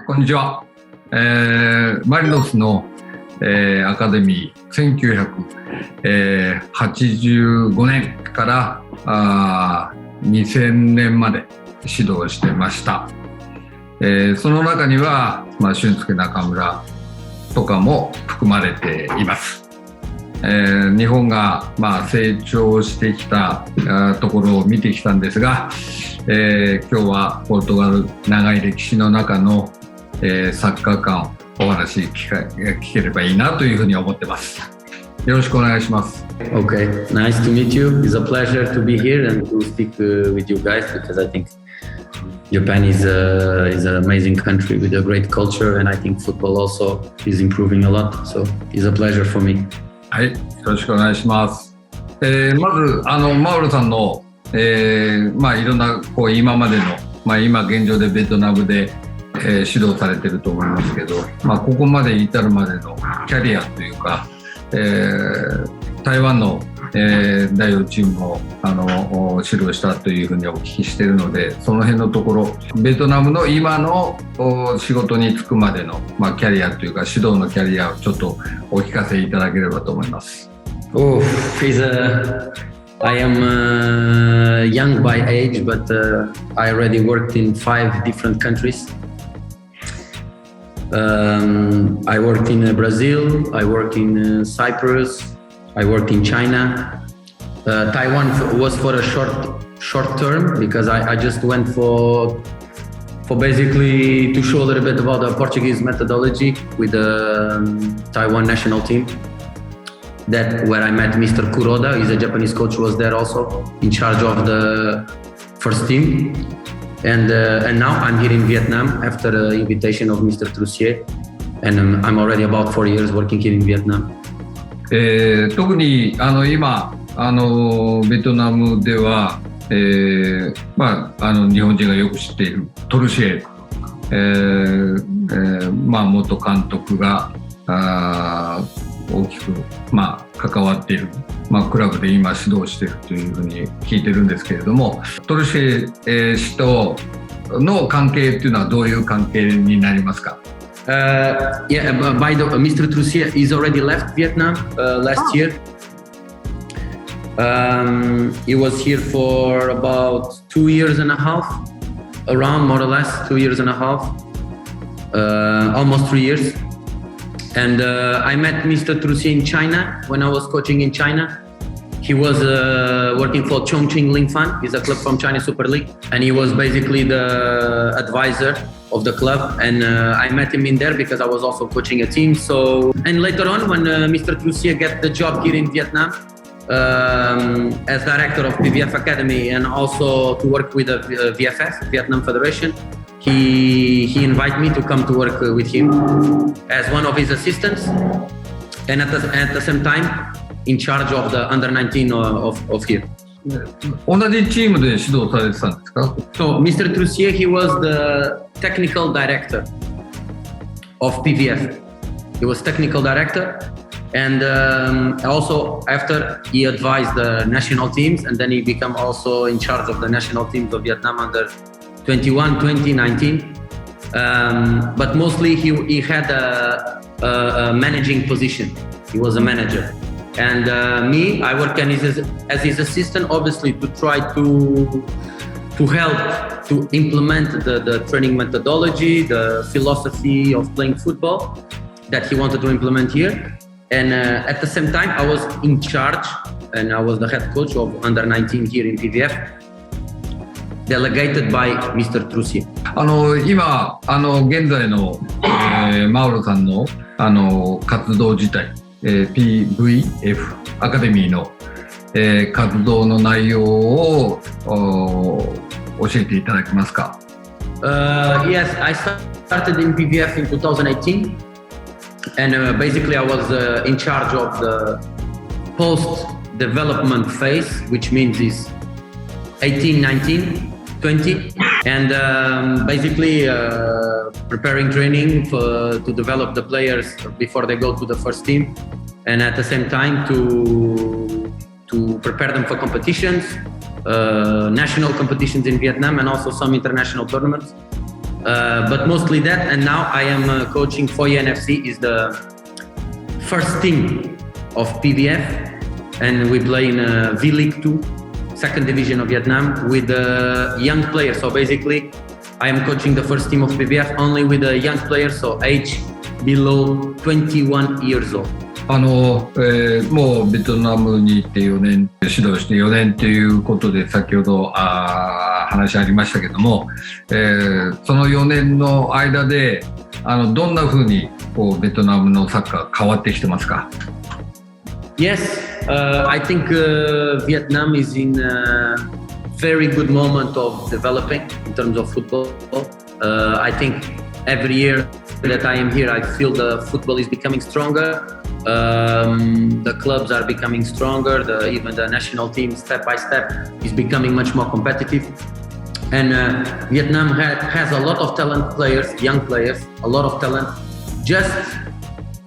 こんにちは。マリノスの、アカデミー、1985年から2000年まで指導してました。その中には、俊介中村とかも含まれています。日本が、成長してきたところを見てきたんですが、今日はポルトガル長い歴史の中の、サッカー観お話聞ければいいなというふうに思ってます。よろしくお願いします。Okay, nice to meet you. It's a pleasure to be here and to speak with you guys because I think Japan is an amazing country with a great culture and I think football also is improving a lot. So it's a pleasure for me. はい、よろしくお願いします。まずマウロさんの、いろんな今までの、今現状でベトナムで、指導されてると思いますけど、ここまで至るまでのキャリアというか、台湾の、代表チームを指導したというふうにお聞きしているので、その辺のところベトナムの今の仕事に就くまでの、キャリアというか指導のキャリアをちょっとお聞かせいただければと思います。I am young by age, but I already worked in 5 different countries. I worked in Brazil, I worked in Cyprus, I worked in China. Taiwan was for a short term because I just went for basically to show a little bit about the Portuguese methodology with the Taiwan national team. That where I met Mr. Kuroda, he's a Japanese coach, was there also in charge of the first team. And now I'm here in Vietnam after the invitation of Mr. Trussier, and I'm already about 4 years working here in Vietnam. 特に今ベトナムでは、日本人がよく知っているトルシエ、元監督が大きく、関わっている、クラブで今指導しているというふうに聞いてるんですけれども、トルシエ氏との関係っていうのはどういう関係になりますか？By the Mr. Trussier is already left Vietnam last year. He was here for about 2 years and a half, around more or less 2 years and a half, almost 3 years. And I met Mr. Trussier in China when I was coaching in China. He was working for Chongqing Linfan, it's a club from China Super League, and he was basically the advisor of the club. And I met him in there because I was also coaching a team. And later on, when Mr. Trussier got the job here in Vietnam as director of PVF Academy and also to work with the VFF, Vietnam Federation, he invited me to come to work with him as one of his assistants, and at the same time in charge of the under 19 of here. 同じチームで指導されてたんですか？ So Mr. Trussier, he was the technical director of PVF. He was technical director, and also after he advised the national teams, and then he became also in charge of the national teams of Vietnam under 21, 20, 19. But mostly he had a managing position. He was a manager. And me, I work as his assistant, obviously, to try to help to implement the training methodology, the philosophy of playing football that he wanted to implement here. And at the same time, I was in charge, and I was the head coach of under 19 here in PVF, delegated by Mr. Trussier. 今現在の、マウロさんの活動自体、PVF アカデミーの、活動の内容を教えていただけますか？Yes, I started in PVF in 2018, and basically I was in charge of the post-development phase, which means is 18, 19, 20, and basically preparing training to develop the players before they go to the first team, and at the same time to prepare them for competitions, national competitions in Vietnam, and also some international tournaments. But mostly that, and now I am coaching Pho Hien FC, is the first team of PVF, and we play in V League 2, second division of Vietnam, with young players. So basically, I am coaching the first team of PVF only with young players, so age below 21 years old. もうベトナムに行って4年、指導して4年ということで、先ほど話ありましたけども、その4年の間でどんな風にベトナムのサッカー変わってきてますか？ Yes, I think Vietnam is in a very good moment of developing in terms of football. I think every year that I am here, I feel the football is becoming stronger. The clubs are becoming stronger. Even the national team, step by step, is becoming much more competitive. And Vietnam has a lot of talent players, young players, a lot of talent. Just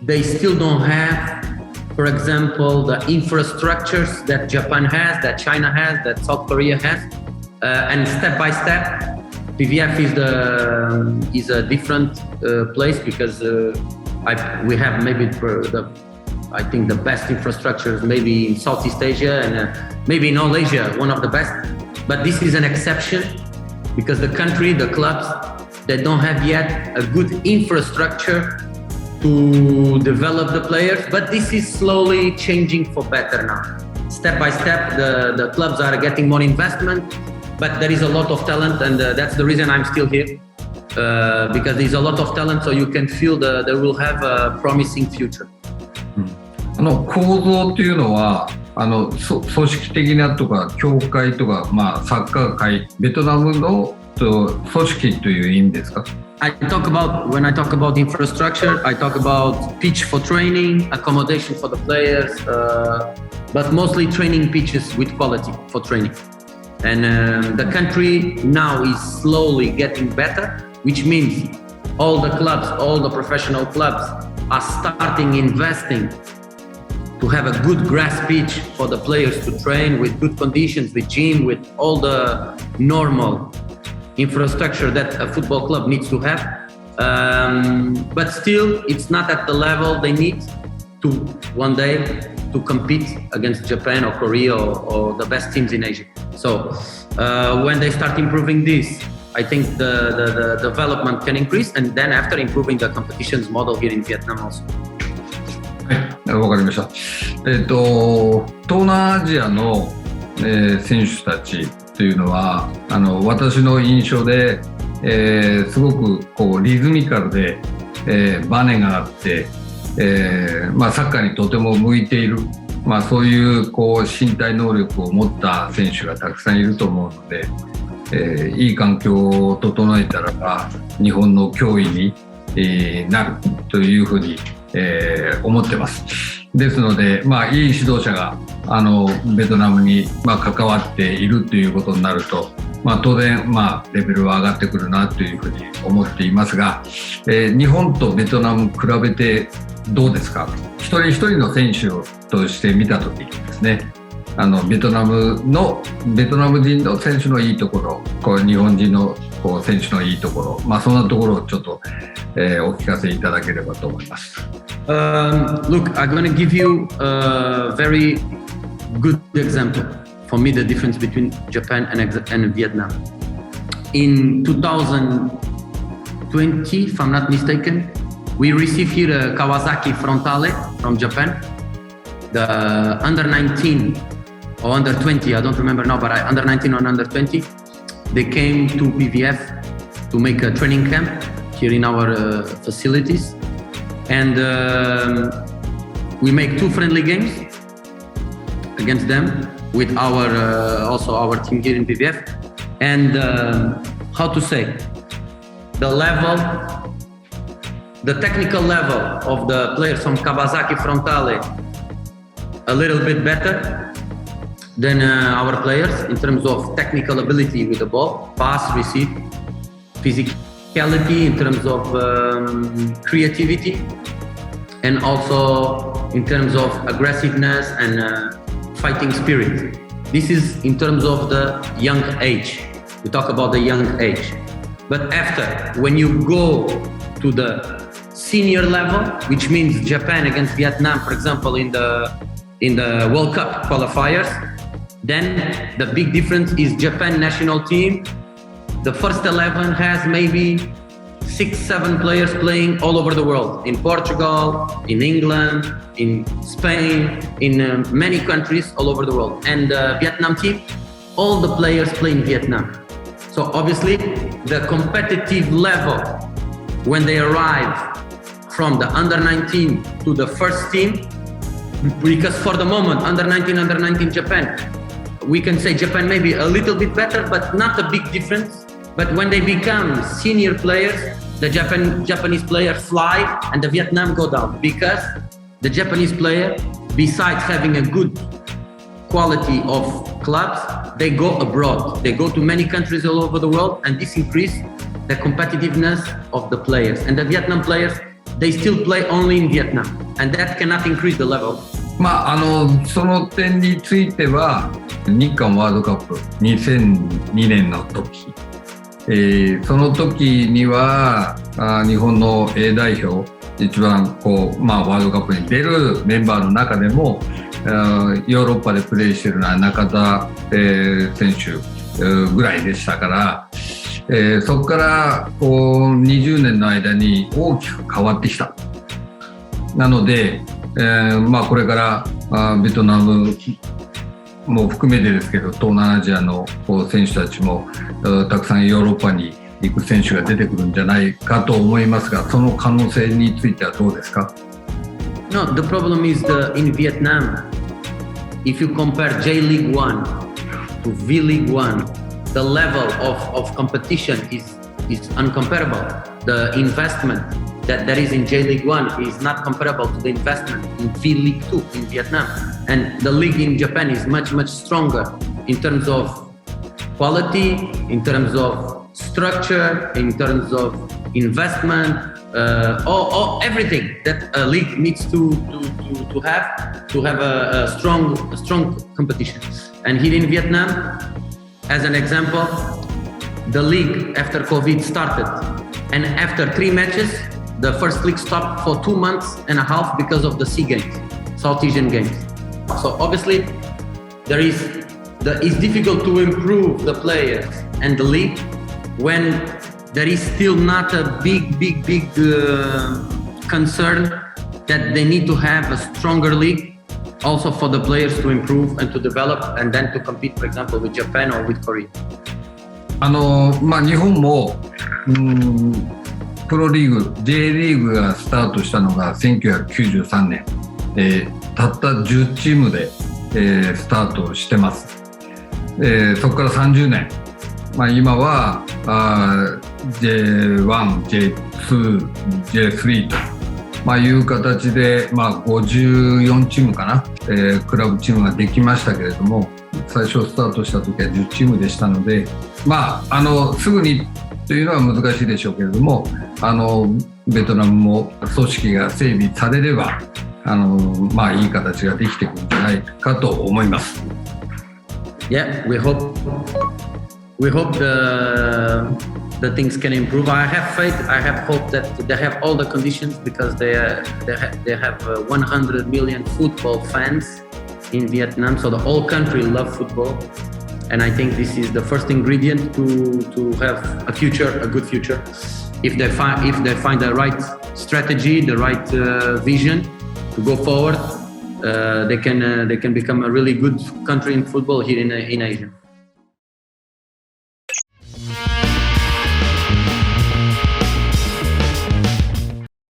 they still don't have, for example, the infrastructures that Japan has, that China has, that South Korea has. And step by step, PVF is a different place because we have maybe I think the best infrastructures maybe in Southeast Asia and maybe in all Asia, one of the best. But this is an exception because the country, the clubs, they don't have yet a good infrastructure to develop the players. But this is slowly changing for better now. Step by step, the clubs are getting more investment, but there is a lot of talent, and that's the reason I'm still here. Because there's a lot of talent, so you can feel they will have a promising future. 構造っていうのは組織的なとか協会とか、サッカー界、ベトナムの組織という意味ですか？ When I talk about infrastructure, I talk about pitch for training, accommodation for the players, but mostly training pitches with quality for training. And the country now is slowly getting better, which means all the clubs, all the professional clubs are starting investing to have a good grass pitch for the players to train with good conditions, with gym, with all the normal infrastructure that a football club needs to have. But still, it's not at the level they need to one day to compete against Japan or Korea or the best teams in Asia. So when they start improving this, I think the development can increase, and then after improving the competitions model here in Vietnam also. はい、わかりました。東南アジアの、選手たちというのは私の印象で、すごくリズミカルで、バネがあって、サッカーにとても向いている、そういう身体能力を持った選手がたくさんいると思うので、いい環境を整えたらば日本の脅威に、なるというふうに、思ってます。ですので、いい指導者がベトナムに、関わっているということになると、当然、レベルは上がってくるなというふうに思っていますが、日本とベトナム比べてどうですか？一人一人の選手として見たときにですね、ベトナム人の選手のいいところ、日本人の選手のいいところ、そんなところをちょっと、お聞かせいただければと思います。Look, I'm going to give you a very good example. For me, the difference between Japan and Vietnam. In 2020, if I'm not mistaken, we received here a Kawasaki Frontale from Japan. The under 19 or under 20, I don't remember now, but under 19 or under 20, they came to PVF to make a training camp here in our facilities. And we make 2 friendly games against them with also our team here in PVF. And how to say, the technical level of the players from Kawasaki Frontale a little bit better than our players in terms of technical ability with the ball, pass, receive, physicality in terms of creativity, and also in terms of aggressiveness and fighting spirit. This is in terms of the young age. We talk about the young age. But after, when you go to the senior level, which means Japan against Vietnam, for example, in the World Cup qualifiers, then the big difference is Japan national team. The first 11 has maybe 6-7 players playing all over the world, in Portugal, in England, in Spain, in many countries all over the world. And the Vietnam team, all the players play in Vietnam. So obviously the competitive level when they arrive from the under 19 to the first team, because for the moment under 19 Japan, we can say Japan maybe a little bit better, but not a big difference. But when they become senior players, the Japanese players fly and the Vietnam go down, because the Japanese player, besides having a good quality of clubs, they go abroad. They go to many countries all over the world, and this increases the competitiveness of the players. And the Vietnam players, they still play only in Vietnam, and that cannot increase the level. その点については日韓ワールドカップ2002年の時、その時には日本の A 代表、一番ワールドカップに出るメンバーの中でもヨーロッパでプレーしているのは中田、選手ぐらいでしたから、そこから20年の間に大きく変わってきた。なので、これからベトナムも含めてですけど、東南アジアの選手たちもたくさんヨーロッパに行く選手が出てくるんじゃないかと思いますが、その可能性についてはどうですか？ No, the problem is in Vietnam, if you compare J League 1 to V League 1, the level of competition is uncomparable. The investment that is in J League 1 is not comparable to the investment in V League 2 in Vietnam. And the league in Japan is much stronger in terms of quality, in terms of structure, in terms of investment, everything that a league needs to have a strong competition. And here in Vietnam, as an example, the league after COVID started, and after 3 matches, the first league stopped for 2.5 months because of the SEA Games, South Asian Games. So obviously, it's difficult to improve the players and the league when there is still not a big concern that they need to have a stronger league, also for the players to improve and to develop and then to compete, for example, with Japan or with Korea. 日本もプロリーグ J リーグがスタートしたのが1993年、たった10チームで、スタートしてます。そこから30年、今はJ1、J2、J3 と、いう形で、54チームかな、クラブチームができましたけれども、最初スタートした時は10チームでしたので、すぐにというのは難しいでしょうけれども、ベトナムも組織が整備されればいい形ができてくるんじゃないかと思います。Yeah, we hope the things can improve. I have faith. I have hope that they have all the conditions, because they have 100 million football fans in Vietnam, so the whole country love football. And I think this is the first ingredient to have a good future. If they find the right strategy, the right vision to go forward, they can become a really good country in football here in Asia.